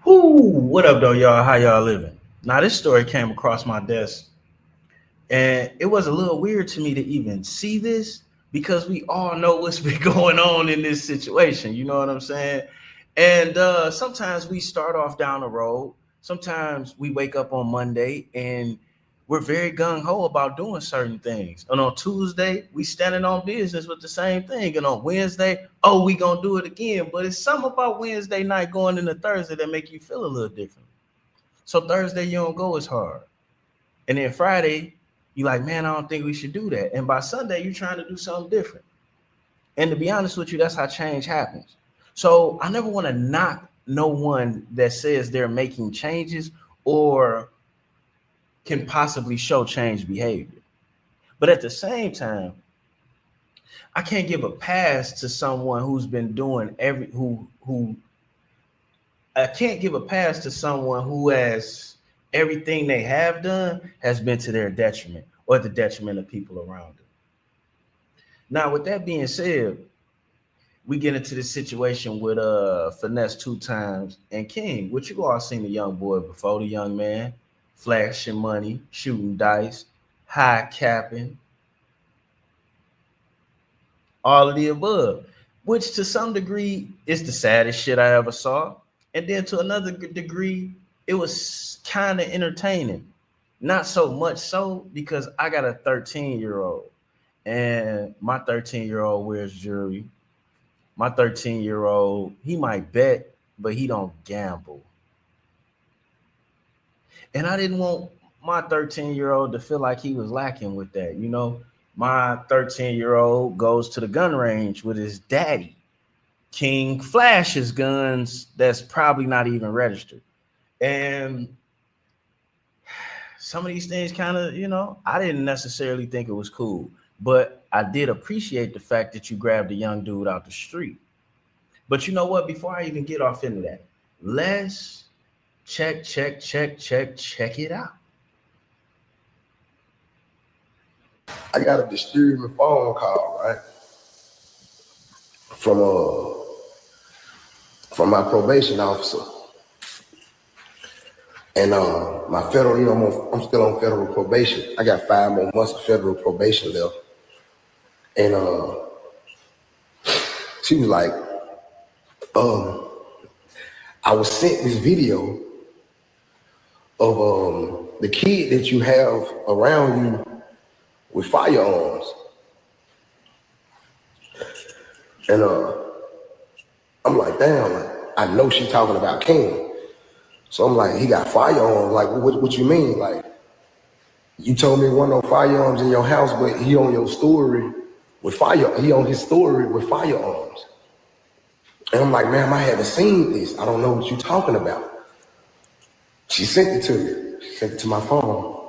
Whoo, what up though, y'all? How y'all living? Now, this story came across my desk, and it was a little weird to me to even see this because we all know what's been going on in this situation. You know what I'm saying? And sometimes we start off down the road. Sometimes we wake up on Monday and we're very gung ho about doing certain things. And on Tuesday, we standing on business with the same thing. And on Wednesday, oh, we gonna do it again. But it's something about Wednesday night going into Thursday that make you feel a little different. So Thursday you don't go as hard. And then Friday, you like, man, I don't think we should do that. And by Sunday, you're trying to do something different. And to be honest with you, that's how change happens. So I never want to knock no one that says they're making changes or can possibly show change behavior. But at the same time, I can't give a pass to someone who's been doing who I can't give a pass to someone who has everything they have done has been to their detriment or the detriment of people around them. Now, with that being said, we get into this situation with Finesse two times and King, which you all seen the young boy before, the young man, flashing money, shooting dice, high capping, all of the above, which to some degree is the saddest shit I ever saw. And then to another degree, it was kind of entertaining. Not so much so because I got a 13-year-old and my 13-year-old wears jewelry. My 13-year-old, he might bet, but he don't gamble. And I didn't want my 13-year-old to feel like he was lacking with that. You know, my 13-year-old goes to the gun range with his daddy. King flashes guns that's probably not even registered. And some of these things kind of, I didn't necessarily think it was cool, but I did appreciate the fact that you grabbed a young dude out the street. But you know what? Before I even get off into that, let's check it out. I got a disturbing phone call, right? From my probation officer. And my federal, I'm still on federal probation. I got 5 more months of federal probation left. And she was like, I was sent this video of the kid that you have around you with firearms. And I'm like, damn, like, I know she's talking about King. So I'm like, he got firearms. Like, what you mean? Like, you told me one no firearms in your house, but he on your story with he on his story with firearms. And I'm like, ma'am, I haven't seen this. I don't know what you're talking about. She sent it to me. She sent it to my phone.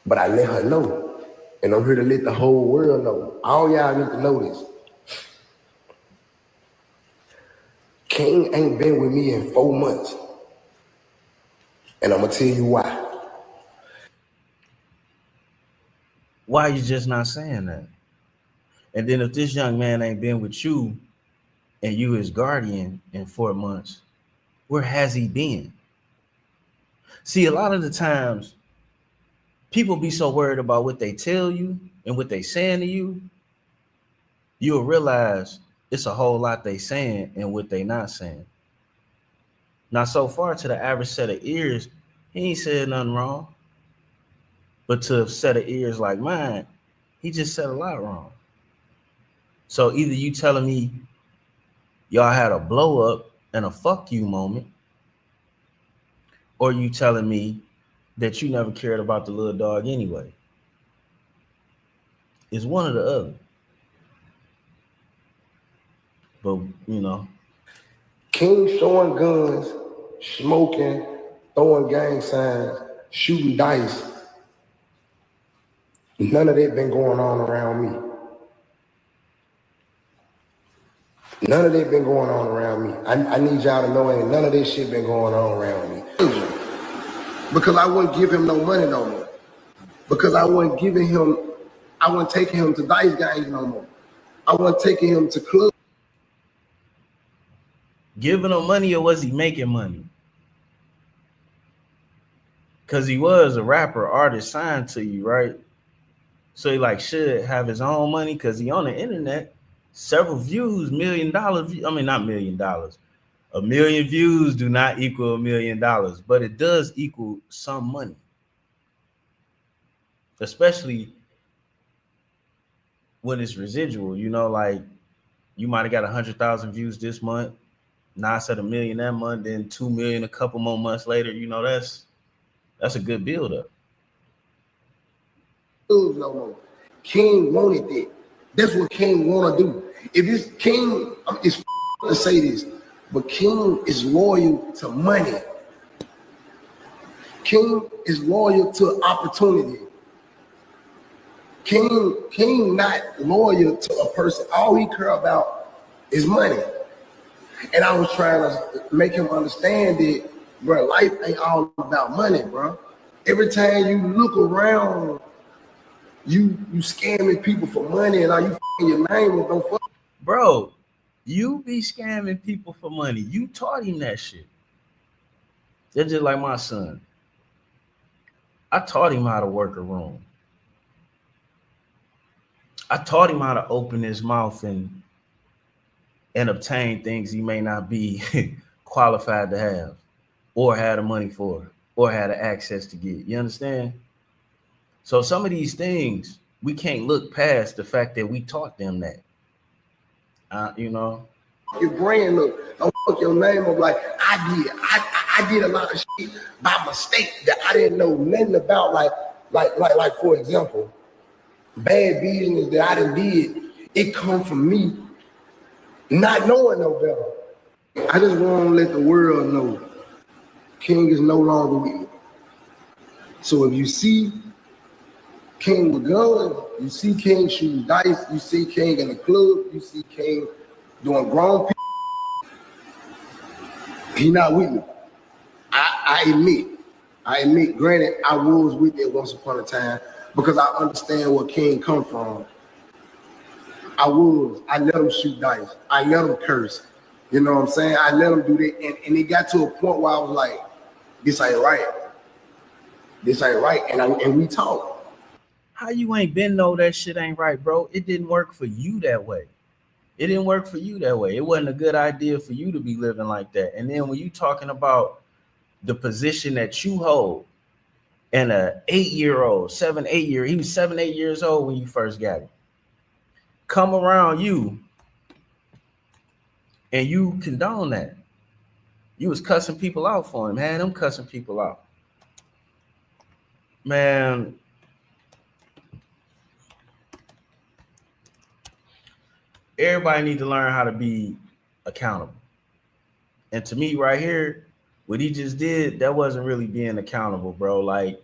But I let her know. And I'm here to let the whole world know. All y'all need to know this. King ain't been with me in 4 months. And I'm going to tell you why. Why are you just not saying that? And then if this young man ain't been with you and you his guardian in 4 months, where has he been? See, a lot of the times, people be so worried about what they tell you and what they saying to you, you'll realize it's a whole lot they saying and what they not saying. Now, so far to the average set of ears, he ain't said nothing wrong. But to a set of ears like mine, he just said a lot wrong. So either you telling me y'all had a blow up and a fuck you moment, or you telling me that you never cared about the little dog anyway. It's one or the other. But, King showing guns, smoking, throwing gang signs, shooting dice. None of that been going on around me. None of that been going on around me. I need y'all to know ain't none of this shit been going on around me. Because I wouldn't give him no money no more. Because I wasn't taking him to dice games no more. I wasn't taking him to clubs. Giving him money or was he making money? Because he was a rapper, artist signed to you, right? So he like should have his own money because he on the internet. Several views, $1 million. I mean, not $1 million. A million views do not equal $1 million, but it does equal some money. Especially when it's residual, like you might have got 100,000 views this month. Now I said a million that month, then 2 million a couple more months later. That's a good build up. King wanted that. That's what King want to do. If this King, it's to say this, but King is loyal to money. King is loyal to opportunity. King not loyal to a person. All he care about is money. And I was trying to make him understand that, bro, life ain't all about money, bro. Every time you look around, you scamming people for money, and are you your name with no fuck? Bro, you be scamming people for money. You taught him that shit. They're just like my son. I taught him how to work a room. I taught him how to open his mouth and obtain things he may not be qualified to have, or had the money for, or had the access to get. You understand? So some of these things, we can't look past the fact that we taught them that. Your brand look, don't fuck your name up like I did a lot of shit by mistake that I didn't know nothing about. Like for example, bad business that I done did, it come from me not knowing no better. I just want to let the world know King is no longer with me. So if you see King with guns, you see King shooting dice, you see King in the club, you see King doing grown people, he not with me. I admit, granted, I was with it once upon a time because I understand where King come from. I let him shoot dice. I let him curse. You know what I'm saying? I let him do that. And it got to a point where I was like, this ain't right. This ain't right. And we talk. How you ain't been know that shit ain't right, bro? It didn't work for you that way. It didn't work for you that way. It wasn't a good idea for you to be living like that. And then when you talking about the position that you hold, and a 8-year-old, 7-8 year, he was 7-8 years old when you first got him, come around you and you condone that. You was cussing people out for him, had him cussing people out. Man, everybody need to learn how to be accountable. And to me right here, what he just did, that wasn't really being accountable, bro. Like,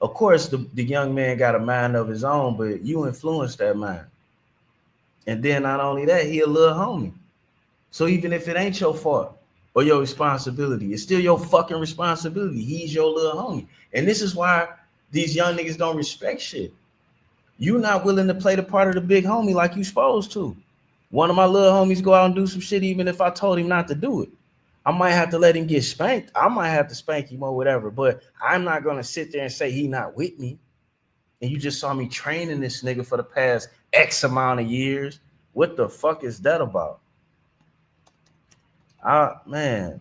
of course, the young man got a mind of his own, but you influenced that mind. And then not only that, he a little homie. So even if it ain't your fault or your responsibility, it's still your fucking responsibility. He's your little homie. And this is why these young niggas don't respect shit. You not willing to play the part of the big homie like you supposed to. One of my little homies go out and do some shit even if I told him not to do it. I might have to let him get spanked. I might have to spank him or whatever, but I'm not going to sit there and say he not with me. And you just saw me training this nigga for the past X amount of years. What the fuck is that about? Man,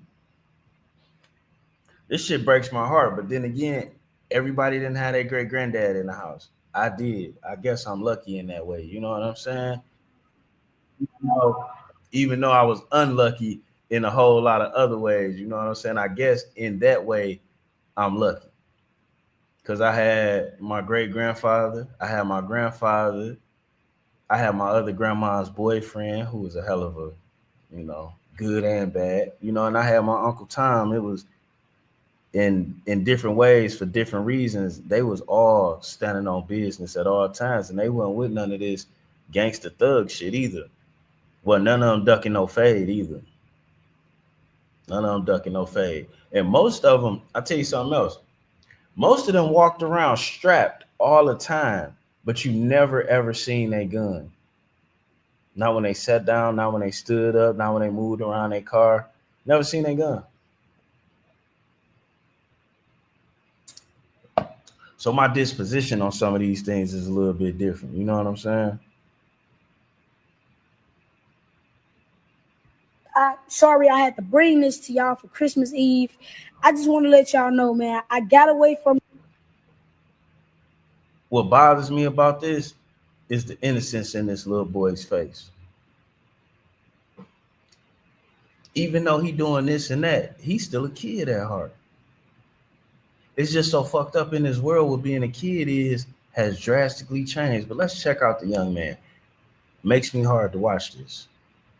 this shit breaks my heart. But then again, everybody didn't have their great granddad in the house. I did. I guess I'm lucky in that way. You know what I'm saying? Even though I was unlucky in a whole lot of other ways, you know what I'm saying? I guess in that way, I'm lucky. Because I had my great grandfather, I had my grandfather, I had my other grandma's boyfriend, who was a hell of a, good and bad, and I had my Uncle Tom. It was in different ways for different reasons. They was all standing on business at all times, and they weren't with none of this gangster thug shit either. Well, none of them ducking no fade either. None of them ducking no fade. And most of them, I'll tell you something else. Most of them walked around strapped all the time, but you never ever seen a gun. Not when they sat down, not when they stood up, not when they moved around their car. Never seen their gun. So my disposition on some of these things is a little bit different. You know what I'm saying? Sorry I had to bring this to y'all for Christmas Eve. I just want to let y'all know, man, I got away from. What bothers me about this is the innocence in this little boy's face. Even though he doing this and that, he's still a kid at heart. It's just so fucked up in this world what being a kid has drastically changed. But let's check out the young man. Makes me hard to watch this.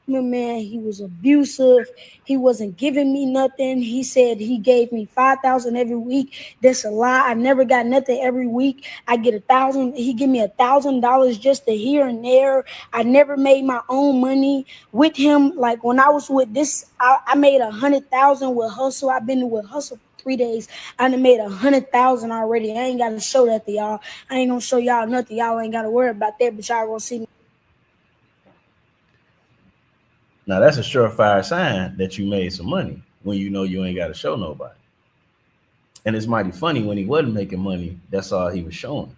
Man, he was abusive. He wasn't giving me nothing. He said he gave me 5,000 every week. That's a lie. I never got nothing every week. I get 1,000. He give me $1,000 just to here and there. I never made my own money with him. Like when I was with this, I made 100,000 with Hustle. I've been with Hustle 3 days. I done made 100,000 already. I ain't got to show that to y'all. I ain't gonna show y'all nothing. Y'all ain't got to worry about that. But y'all gonna see me. Now that's a surefire sign that you made some money when you know you ain't got to show nobody. And it's mighty funny when he wasn't making money, that's all he was showing.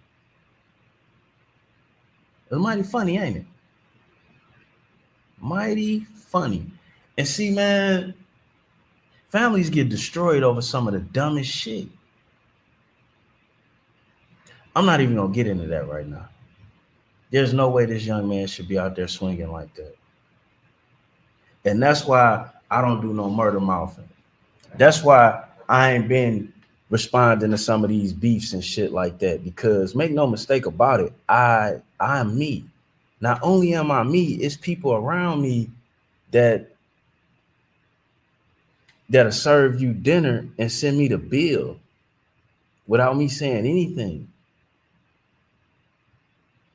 It's mighty funny, ain't it? Mighty funny. And see, man, families get destroyed over some of the dumbest shit. I'm not even gonna get into that right now. There's no way this young man should be out there swinging like that. And that's why I don't do no murder mouthing. That's why I ain't been responding to some of these beefs and shit like that. Because make no mistake about it, I'm me. Not only am I me, it's people around me that'll serve you dinner and send me the bill without me saying anything.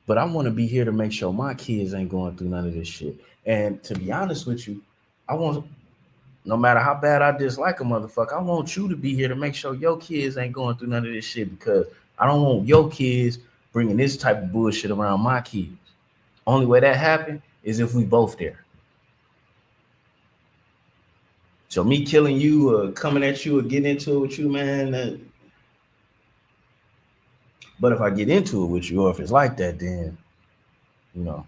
But I want to be here to make sure my kids ain't going through none of this shit. And to be honest with you, no matter how bad I dislike a motherfucker, I want you to be here to make sure your kids ain't going through none of this shit, because I don't want your kids bringing this type of bullshit around my kids. Only way that happen is if we both there. So me killing you or coming at you or getting into it with you, man. But if I get into it with you, or if it's like that, then, you know.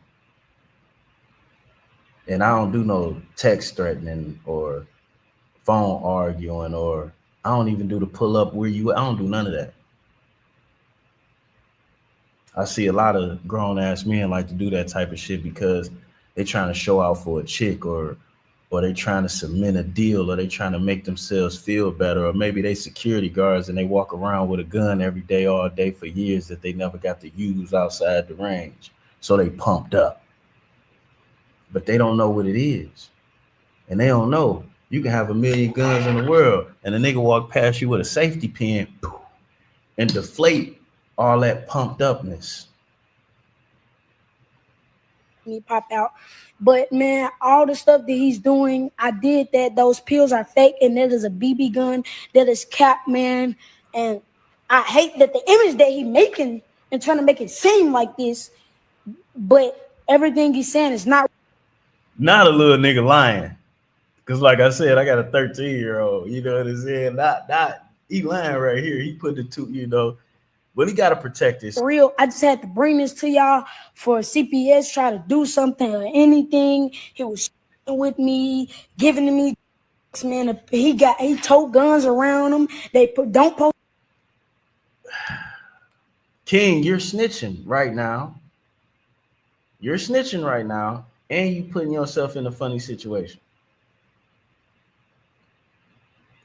And I don't do no text threatening or phone arguing, or I don't even do the pull up where you. I don't do none of that. I see a lot of grown ass men like to do that type of shit because they trying to show out for a chick, or they trying to cement a deal, or they trying to make themselves feel better, or maybe they security guards and they walk around with a gun every day, all day for years that they never got to use outside the range. So they pumped up. But they don't know what it is. And they don't know. You can have 1,000,000 guns in the world and a nigga walk past you with a safety pin and deflate all that pumped upness. Me pop out. But man, all the stuff that he's doing, I did that. Those pills are fake, and that is a BB gun. That is cap, man. And I hate that the image that he's making and trying to make it seem like this, but everything he's saying is not. Not a little nigga lying. Because like I said, I got a 13-year-old. You know what I'm saying? Not he lying right here. He put the two, but he got to protect his. Real. I just had to bring this to y'all for CPS, try to do something or anything. He was with me, giving to me, man. He tote guns around him. Don't post. King, you're snitching right now. You're snitching right now, and you putting yourself in a funny situation.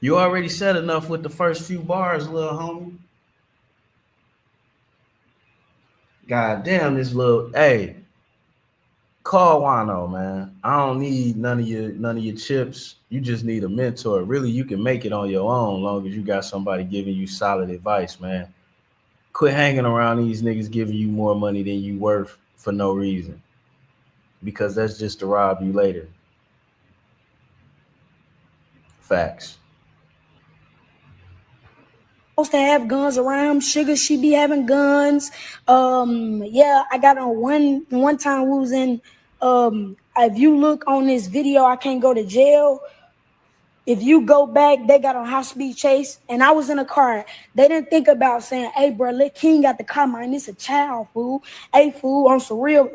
You already said enough with the first few bars, little homie. God damn, this little, hey, call Juan-O, man. I don't need none of your chips. You just need a mentor. Really, you can make it on your own, long as you got somebody giving you solid advice, man. Quit hanging around these niggas giving you more money than you worth for no reason, because that's just to rob you later. Facts. Supposed to have guns around. Sugar, she be having guns. Yeah, I got on one time we was in If you look on this video, I can't go to jail. If you go back, they got on high speed chase, and I was in a car. They didn't think about saying, "Hey, bro, let King got the car, man. It's a child, fool. Hey, fool, on some real,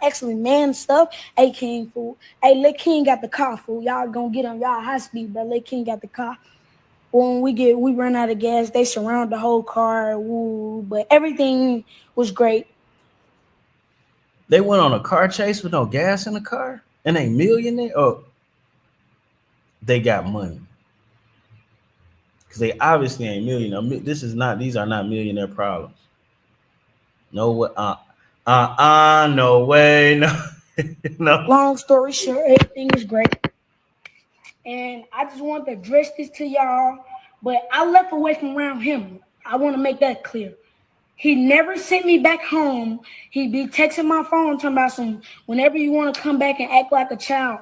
excellent man stuff. Hey, King, fool. Hey, let King got the car, fool. Y'all gonna get on y'all high speed, but let King got the car." When we run out of gas, they surround the whole car. Woo, but everything was great. They went on a car chase with no gas in the car, and they millionaire. Oh, they got money because they obviously ain't millionaire. These are not millionaire problems. No way. No way. No, no. Long story short, everything was great. And I just wanted to address this to y'all, but I left away from around him. I want to make that clear. He never sent me back home. He be texting my phone talking about some, whenever you want to come back and act like a child.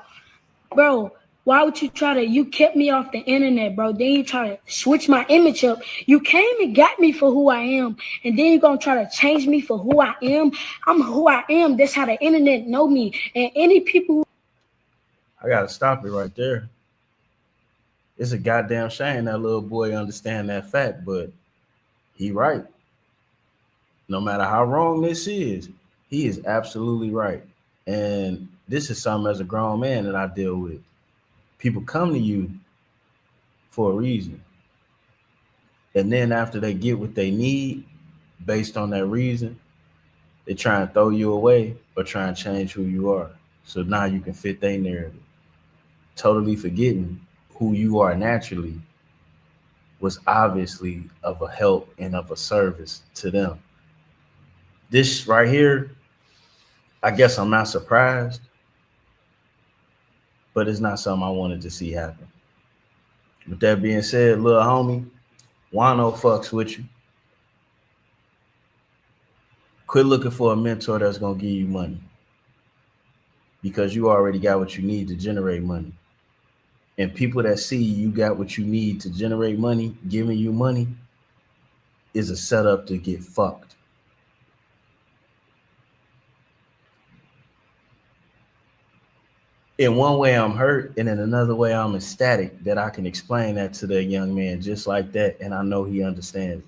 Bro, why would you kept me off the internet, bro. Then you try to switch my image up. You came and got me for who I am, and then you're going to try to change me for who I am. I'm who I am. That's how the internet know me. And any people I got to stop it right there. It's a goddamn shame that little boy understand that fact, but he right. No matter how wrong this is, he is absolutely right. And this is something as a grown man that I deal with. People come to you for a reason. And then after they get what they need based on that reason, they try and throw you away or try and change who you are. So now you can fit their narrative. Totally forgetting who you are naturally was obviously of a help and of a service to them. This right here, I guess I'm not surprised, but it's not something I wanted to see happen. With that being said, little homie, Juan-O fucks with you. Quit looking for a mentor that's going to give you money, because you already got what you need to generate money. And people that see you got what you need to generate money, giving you money, is a setup to get fucked. In one way, I'm hurt, and in another way, I'm ecstatic that I can explain that to that young man just like that, and I know he understands.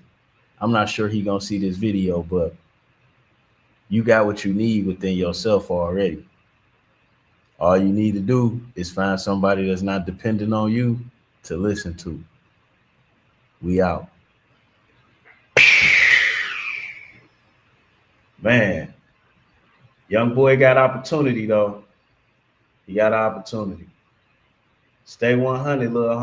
I'm not sure he gonna see this video, but you got what you need within yourself already. All you need to do is find somebody that's not dependent on you to listen to. We out. Man, young boy got opportunity though. He got opportunity. Stay 100, little homie.